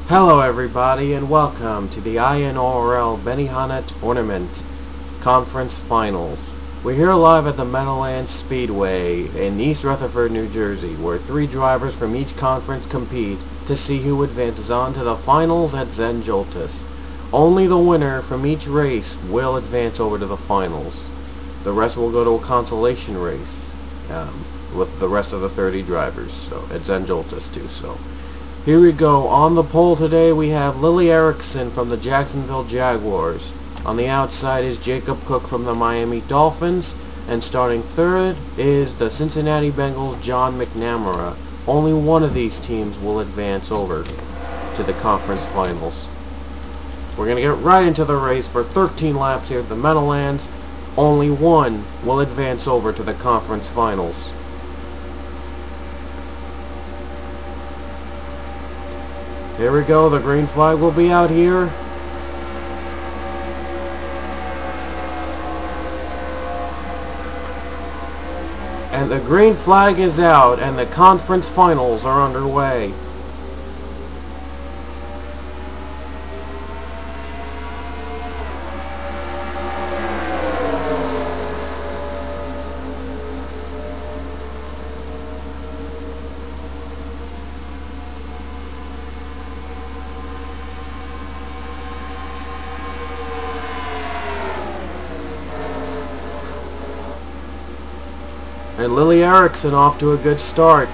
Hello everybody and welcome to the INORL Bennihana Tournament Conference Finals. We're here live at the Meadowlands Speedway in East Rutherford, New Jersey, where 3 drivers from each conference compete to see who advances on to the finals at Zen Joltis. Only the winner from each race will advance over to the finals. The rest will go to a consolation race with the rest of the 30 drivers, so at Zen Joltis too. So here we go. On the pole today we have Lily Erickson from the Jacksonville Jaguars. On the outside is Jacob Cook from the Miami Dolphins. And starting third is the Cincinnati Bengals' John McNamara. Only one of these teams will advance over to the conference finals. We're going to get right into the race for 13 laps here at the Meadowlands. Only one will advance over to the conference finals. Here we go, the green flag will be out here. And the green flag is out, and the conference finals are underway. And Lily Erickson off to a good start.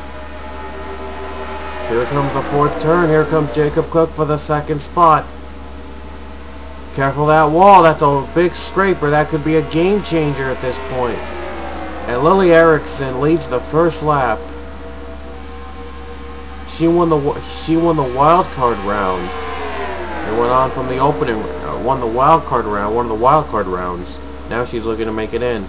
Here comes the 4th turn. Here comes Jacob Cook for the 2nd spot. Careful that wall. That's a big scraper. That could be a game changer at this point. And Lily Erickson leads the first lap. She won the wild card round. And went on from the opening. Won the wild card round. One of the wild card rounds. Now she's looking to make it in.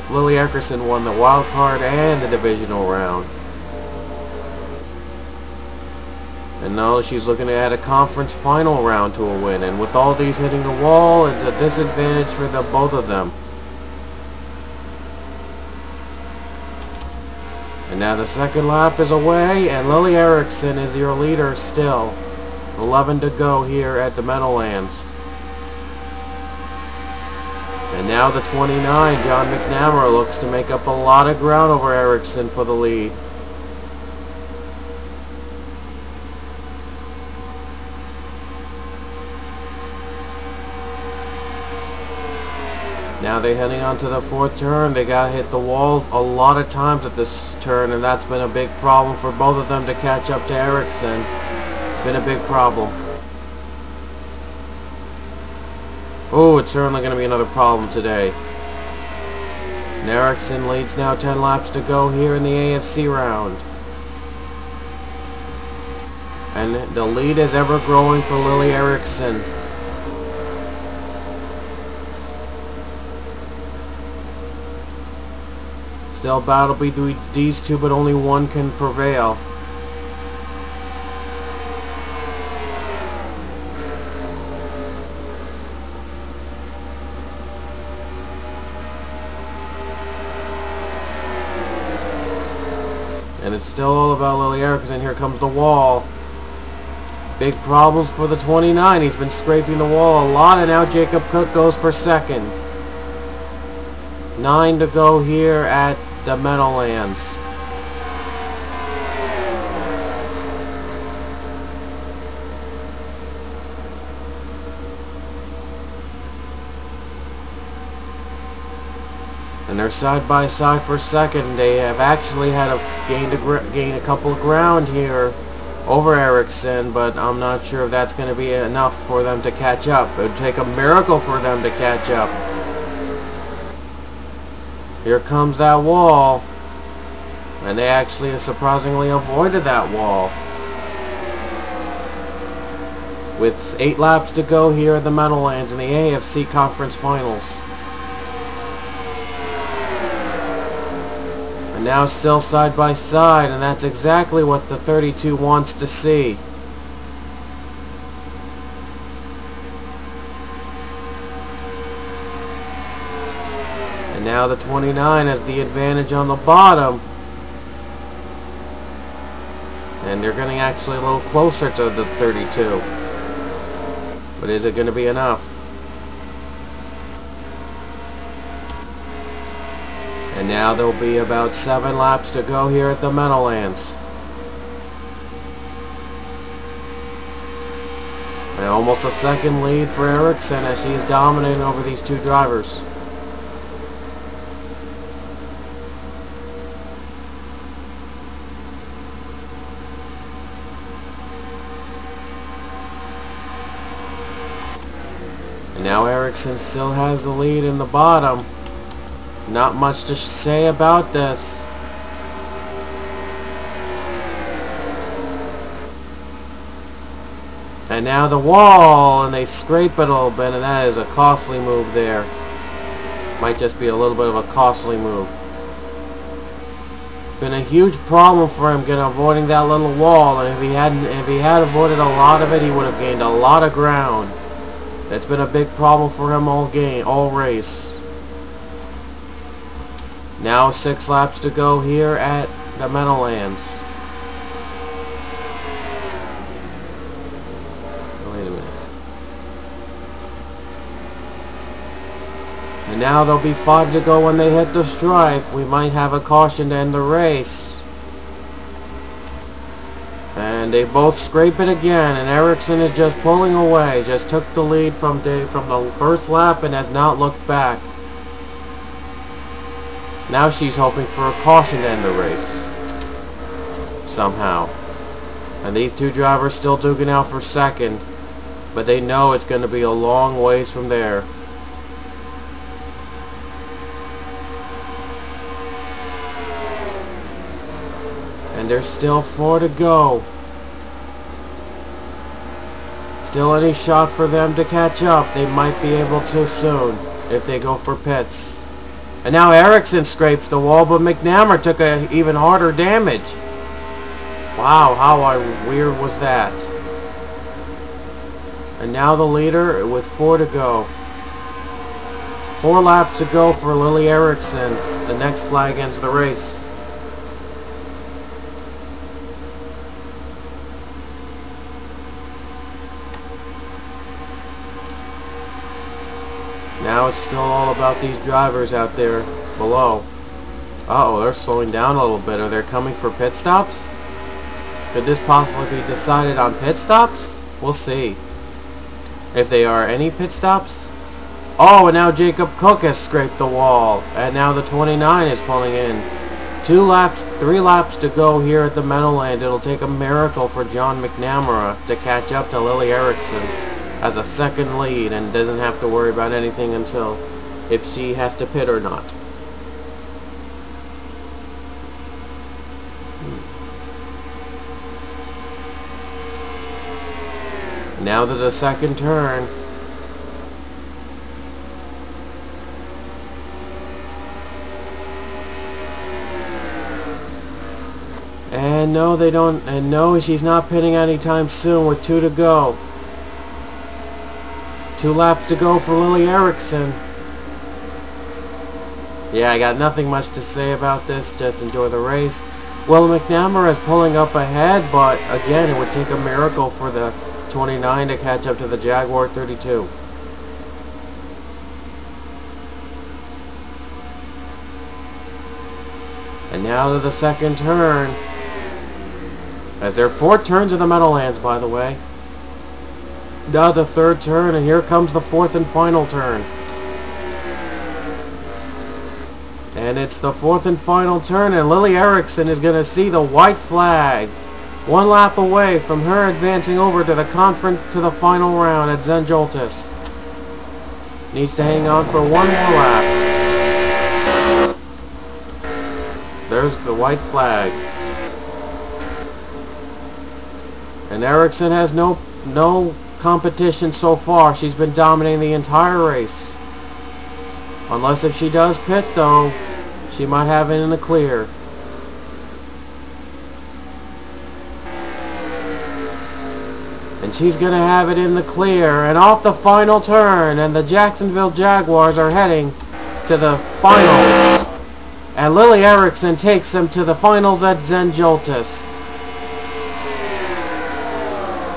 Lily Erickson won the wild card and the divisional round. And now she's looking to add a conference final round to a win. And with all these hitting the wall, it's a disadvantage for both of them. And now the 2nd lap is away, and Lily Erickson is your leader still. 11 to go here at the Meadowlands. And now the 29, John McNamara, looks to make up a lot of ground over Erickson for the lead. Now they're heading on to the 4th turn. They got to hit the wall a lot of times at this turn, and that's been a big problem for both of them to catch up to Erickson. It's been a big problem. Oh, it's certainly going to be another problem today. And Erickson leads now 10 laps to go here in the AFC round. And the lead is ever growing for Lily Erickson. Still a battle between these two, but only one can prevail. And it's still all about Lily Erickson. Here comes the wall. Big problems for the 29. He's been scraping the wall a lot, and now Jacob Cook goes for 2nd. 9 to go here at the Meadowlands. And they're side by side for 2nd. They have actually had gained a couple of ground here over Erickson, but I'm not sure if that's going to be enough for them to catch up. It would take a miracle for them to catch up. Here comes that wall, and they actually surprisingly avoided that wall. With 8 laps to go here at the Meadowlands in the AFC Conference Finals. And now still side by side, and that's exactly what the 32 wants to see. And now the 29 has the advantage on the bottom. And they're getting actually a little closer to the 32. But is it going to be enough? And now there'll be about 7 laps to go here at the Meadowlands. And almost a second lead for Ericsson as she's dominating over these two drivers. And now Ericsson still has the lead in the bottom. Not much to say about this. And now the wall, and they scrape it a little bit, and that is a costly move there. Might just be a little bit of a costly move. Been a huge problem for him avoiding that little wall, and if he had avoided a lot of it, he would have gained a lot of ground. That's been a big problem for him all race. Now 6 laps to go here at the Meadowlands. Wait a minute. And now there'll be 5 to go when they hit the stripe. We might have a caution to end the race. And they both scrape it again, and Ericsson is just pulling away. Just took the lead from the first lap and has not looked back. Now she's hoping for a caution to end the race. Somehow. And these two drivers still duking out for second. But they know it's going to be a long ways from there. And there's still 4 to go. Still any shot for them to catch up. They might be able to soon if they go for pits. And now Ericsson scrapes the wall, but McNamara took a even harder damage. Wow, how weird was that? And now the leader with 4 to go. 4 laps to go for Lily Ericsson. The next flag ends the race. Now it's still all about these drivers out there below. Uh-oh, they're slowing down a little bit. Are they coming for pit stops? Could this possibly be decided on pit stops? We'll see. If they are any pit stops. Oh, and now Jacob Cook has scraped the wall. And now the 29 is pulling in. 3 laps to go here at the Meadowlands. It'll take a miracle for John McNamara to catch up to Lily Ericsson as a second lead and doesn't have to worry about anything until if she has to pit or not. Now to the second turn. And no, they don't. And no, she's not pitting anytime soon with 2 to go. 2 laps to go for Lily Ericsson. Yeah, I got nothing much to say about this. Just enjoy the race. Well, McNamara is pulling up ahead, but again, it would take a miracle for the 29 to catch up to the Jaguar 32. And now to the second turn. As there are 4 turns in the Meadowlands, by the way. Now the third turn, and here comes the 4th and final turn. And it's the 4th and final turn, and Lily Ericsson is going to see the white flag. 1 lap away from her advancing over to the final round at St. Joltis. Needs to hang on for 1 more lap. There's the white flag. And Ericsson has no competition so far. She's been dominating the entire race. Unless if she does pit, though, she might have it in the clear. And she's going to have it in the clear. And off the final turn. And the Jacksonville Jaguars are heading to the finals. And Lily Ericsson takes them to the finals at St. Joltis.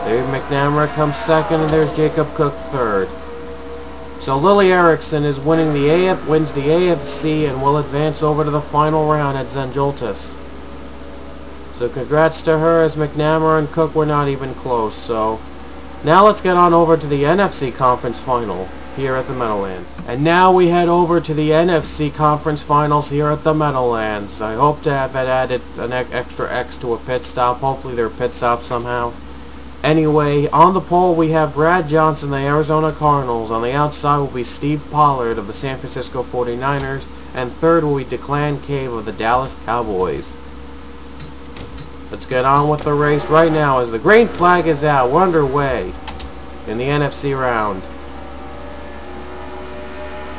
There McNamara comes second, and there's Jacob Cook third. So Lily Erickson is wins the AFC and will advance over to the final round at Zenjoltis. So congrats to her, as McNamara and Cook were not even close. So now let's get on over to the NFC Conference Final here at the Meadowlands. And now we head over to the NFC Conference Finals here at the Meadowlands. I hope to have added an extra X to a pit stop. Hopefully they're pit stop somehow. Anyway, on the pole we have Brad Johnson, the Arizona Cardinals. On the outside will be Steve Pollard of the San Francisco 49ers. And third will be Declan Cave of the Dallas Cowboys. Let's get on with the race right now as the green flag is out. We're underway in the NFC round.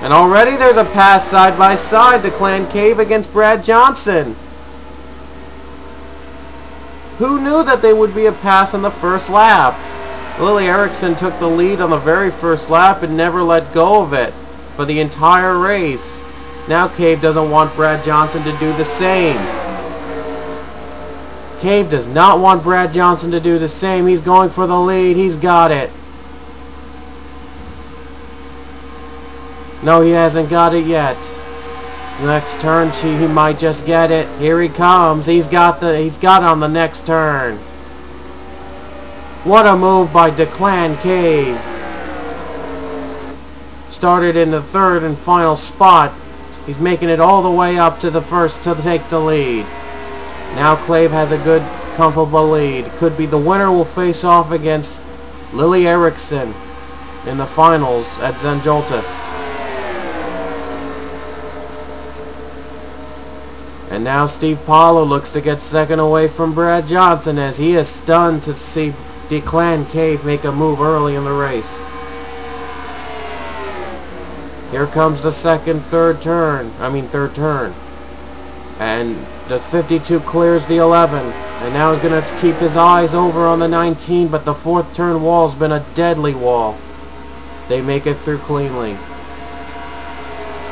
And already there's a pass side by side. Declan Cave against Brad Johnson. Who knew that they would be a pass on the first lap? Lily Erickson took the lead on the very first lap and never let go of it for the entire race. Now Cave doesn't want Brad Johnson to do the same. Cave does not want Brad Johnson to do the same. He's going for the lead. He's got it. No, he hasn't got it yet. Next turn, he might just get it. Here he comes. He's got on the next turn. What a move by Declan Cave. Started in the third and final spot. He's making it all the way up to the first to take the lead. Now Cave has a good, comfortable lead. Could be the winner will face off against Lily Erickson in the finals at Zenjoltis. And now Steve Pollard looks to get second away from Brad Johnson, as he is stunned to see Declan Cave make a move early in the race. Here comes the third turn. And the 52 clears the 11. And now he's going to keep his eyes over on the 19, but the fourth turn wall has been a deadly wall. They make it through cleanly.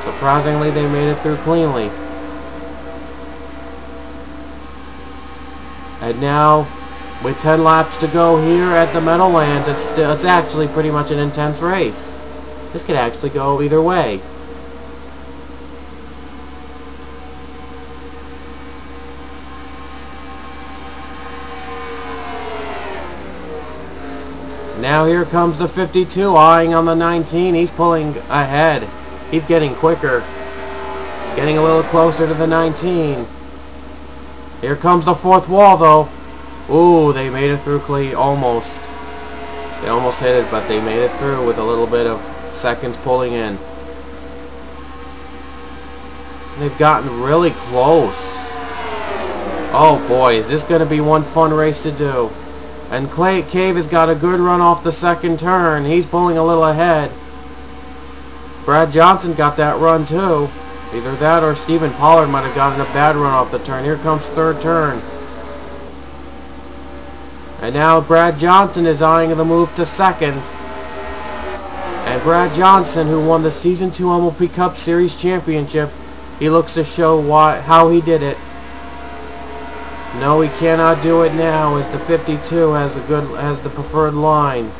Surprisingly, they made it through cleanly. And now, with 10 laps to go here at the Meadowlands, it's actually pretty much an intense race. This could actually go either way. Now here comes the 52, eyeing on the 19. He's pulling ahead. He's getting quicker. Getting a little closer to the 19. Here comes the fourth wall, though. Ooh, they made it through almost. They almost hit it, but they made it through with a little bit of seconds pulling in. They've gotten really close. Oh boy, is this going to be one fun race to do. And Cave has got a good run off the second turn. He's pulling a little ahead. Brad Johnson got that run too. Either that or Stephen Pollard might have gotten a bad run off the turn. Here comes third turn. And now Brad Johnson is eyeing the move to second. And Brad Johnson, who won the Season 2 MLP Cup Series Championship, he looks to show how he did it. No, he cannot do it now, as the 52 has the preferred line.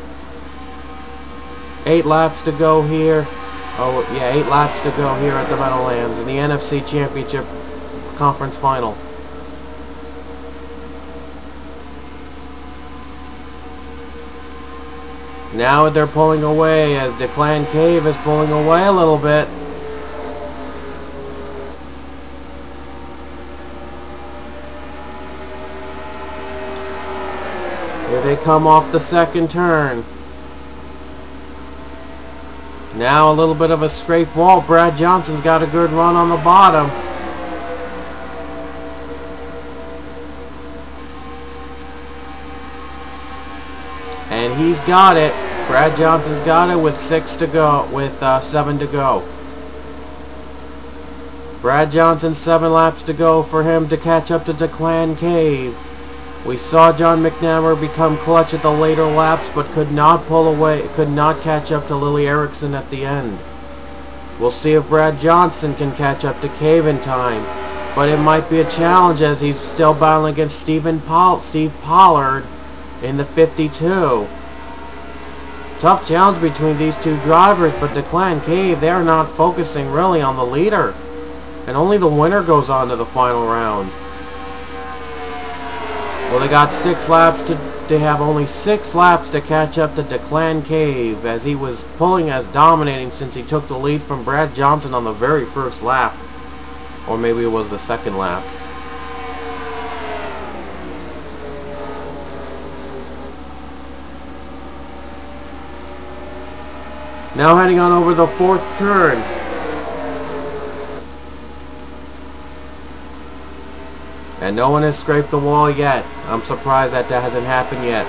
8 laps to go here. Oh, yeah, 8 laps to go here at the Meadowlands in the NFC Championship Conference Final. Now they're pulling away, as Declan Cave is pulling away a little bit. Here they come off the second turn. Now a little bit of a scrape wall. Brad Johnson's got a good run on the bottom. And he's got it. Brad Johnson's got it with 7 to go. Brad Johnson, 7 laps to go for him to catch up to Declan Cave. We saw John McNamara become clutch at the later laps, but could not pull away, could not catch up to Lily Erickson at the end. We'll see if Brad Johnson can catch up to Cave in time, but it might be a challenge, as he's still battling against Steve Pollard in the 52. Tough challenge between these two drivers, but Declan Cave, they are not focusing really on the leader. And only the winner goes on to the final round. Well, they got 6 laps to... They have only 6 laps to catch up to Declan Cave, as he was pulling as dominating since he took the lead from Brad Johnson on the very first lap. Or maybe it was the second lap. Now heading on over the 4th turn. And no one has scraped the wall yet. I'm surprised that hasn't happened yet.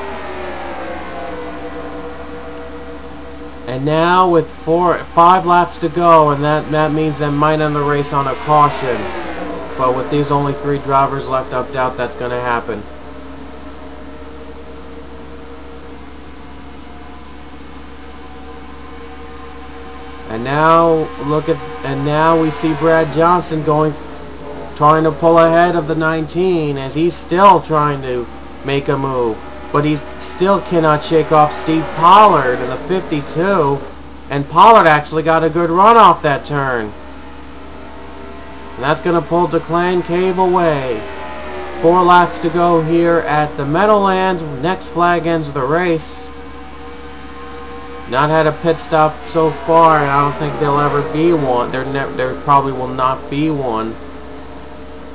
And now with 5 laps to go, and that means they might end the race on a caution. But with these only 3 drivers left, I doubt that's going to happen. And now we see Brad Johnson trying to pull ahead of the 19, as he's still trying to make a move. But he still cannot shake off Steve Pollard in the 52. And Pollard actually got a good run off that turn. And that's going to pull Declan Cave away. 4 laps to go here at the Meadowlands. Next flag ends the race. Not had a pit stop so far, and I don't think there'll ever be one. There probably will not be one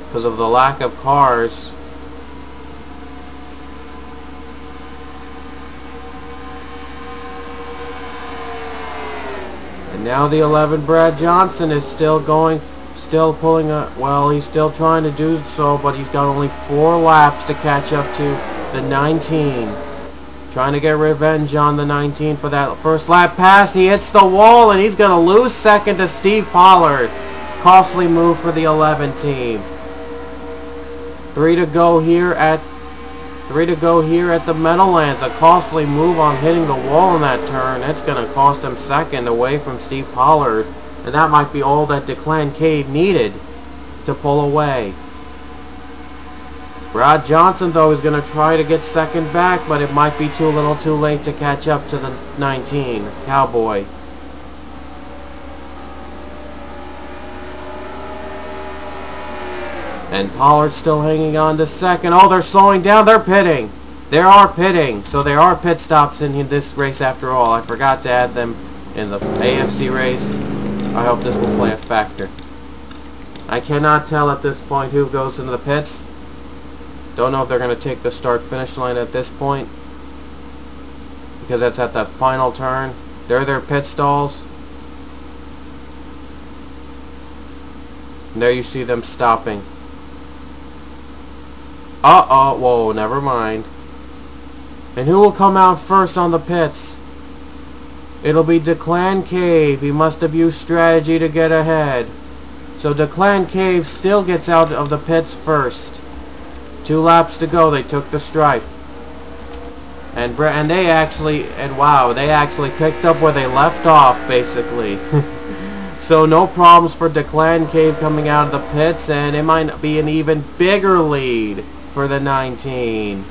because of the lack of cars. And now the 11, Brad Johnson, is still pulling a... Well, he's still trying to do so, but he's got only 4 laps to catch up to the 19. Trying to get revenge on the 19 for that first lap pass. He hits the wall, and he's going to lose second to Steve Pollard. Costly move for the 11 team. 3 to go here at the Meadowlands. A costly move on hitting the wall in that turn. It's going to cost him second away from Steve Pollard. And that might be all that Declan Cave needed to pull away. Brad Johnson, though, is going to try to get second back, but it might be too little too late to catch up to the 19, Cowboy. And Pollard's still hanging on to second. Oh, they're slowing down. They're pitting. They are pitting. So there are pit stops in this race after all. I forgot to add them in the AFC race. I hope this will play a factor. I cannot tell at this point who goes into the pits. Don't know if they're going to take the start-finish line at this point, because that's at that final turn. They're their pit stalls. And there you see them stopping. Uh-oh, whoa, never mind. And who will come out first on the pits? It'll be Declan Cave. He must have used strategy to get ahead. So Declan Cave still gets out of the pits first. 2 laps to go. They took the stripe, and they actually picked up where they left off, basically. So no problems for Declan Cave coming out of the pits, and it might be an even bigger lead for the 19.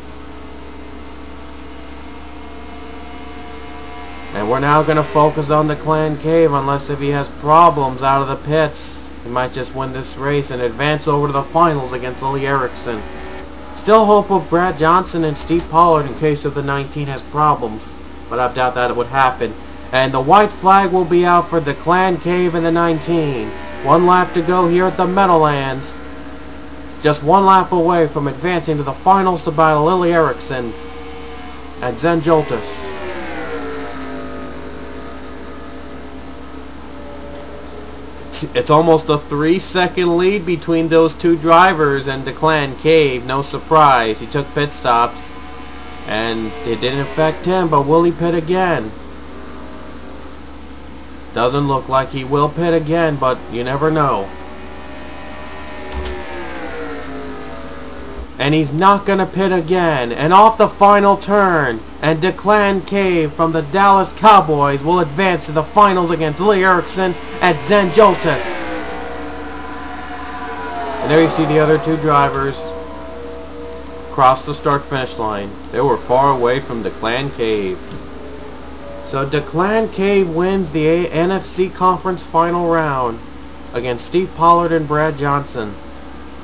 And we're now going to focus on Declan Cave, unless if he has problems out of the pits, he might just win this race and advance over to the finals against Lee Erickson. Still hope of Brad Johnson and Steve Pollard in case of the 19 has problems, but I doubt that it would happen. And the white flag will be out for Declan Cave and the 19. 1 lap to go here at the Meadowlands. Just 1 lap away from advancing to the finals to battle Lily Erickson at Zen Joltis. It's almost a 3-second lead between those 2 drivers and Declan Cave. No surprise. He took pit stops, and it didn't affect him, but will he pit again? Doesn't look like he will pit again, but you never know. And he's not going to pit again. And off the final turn, and Declan Cave from the Dallas Cowboys will advance to the finals against Lee Erickson at Zen Joltis. And there you see the other 2 drivers crossed the start-finish line. They were far away from Declan Cave. So Declan Cave wins the NFC Conference Final round against Steve Pollard and Brad Johnson.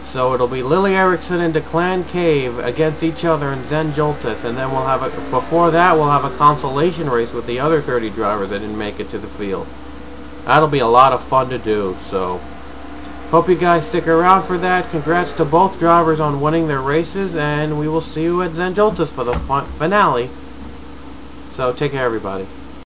So it'll be Lily Erickson and Declan Cave against each other in Zen Joltis, and then we'll have before that we'll have a consolation race with the other 30 drivers that didn't make it to the field. That'll be a lot of fun to do, so hope you guys stick around for that. Congrats to both drivers on winning their races, and we will see you at Zen Joltis for the finale. So take care, everybody.